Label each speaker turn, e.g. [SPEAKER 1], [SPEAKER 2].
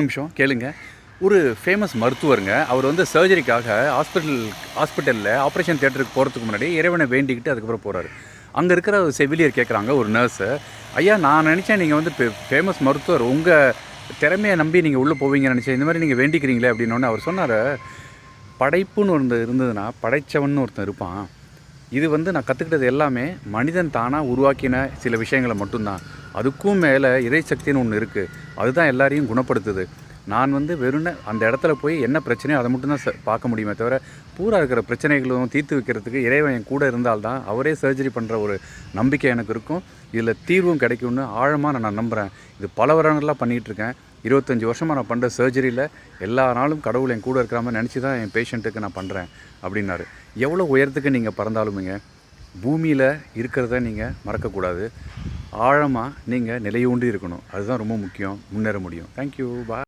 [SPEAKER 1] நிமிஷம் கேளுங்க. ஒரு ஃபேமஸ் மருத்துவருங்க. அவர் வந்து சர்ஜரிக்காக ஹாஸ்பிட்டலில் ஆப்ரேஷன் தியேட்டருக்கு போகிறதுக்கு முன்னாடி இறைவனை வேண்டிக்கிட்டு அதுக்கப்புறம் போகிறாரு. அங்கே இருக்கிற ஒரு செவிலியர் கேட்குறாங்க, ஒரு நர்ஸு, ஐயா நான் நினச்சேன் நீங்கள் வந்து ஃபேமஸ் மருத்துவர், உங்கள் திறமையை நம்பி நீங்கள் உள்ளே போவீங்கன்னு நினச்சேன், இந்த மாதிரி நீங்கள் வேண்டிக்கிறீங்களே அப்படின்னோடனே அவர் சொன்னார், படைப்புன்னு ஒன்று இருந்ததுன்னா படைச்சவன் ஒருத்தன் இருப்பான். இது வந்து நான் கற்றுக்கிட்டது எல்லாமே மனிதன் தானாக உருவாக்கின சில விஷயங்களை மட்டும்தான். அதுக்கும் மேலே இறைசக்தின்னு ஒன்று இருக்குது, அதுதான் எல்லாரையும் குணப்படுத்துது. நான் வந்து வெறும் அந்த இடத்துல போய் என்ன பிரச்சனையோ அதை மட்டும்தான் பார்க்க முடியுமே தவிர, பூரா இருக்கிற பிரச்சனைகளும் தீர்த்து வைக்கிறதுக்கு இறைவன் என் கூட இருந்தால்தான் அவரே சர்ஜரி பண்ணுற ஒரு நம்பிக்கை எனக்கு இருக்கும். இதில் தீர்வும் கிடைக்கும்னு ஆழமாக நான் நம்புகிறேன். இது பல வருடங்களாக பண்ணிகிட்ருக்கேன். 25 வருஷமாக நான் பண்ணுற சர்ஜரியில் எல்லா நாளும் கடவுள் என் கூட இருக்கிற மாதிரி நினச்சி தான் என் பேஷண்ட்டுக்கு நான் பண்ணுறேன் அப்படின்னாரு. எவ்வளோ உயரத்துக்கு நீங்கள் பறந்தாலுமேங்க, பூமியில் இருக்கிறத நீங்கள் மறக்கக்கூடாது. ஆழமாக நீங்கள் நிலையூண்டி இருக்கணும். அதுதான் ரொம்ப முக்கியம். முன்னேற முடியும். தேங்க்யூ. பாய்.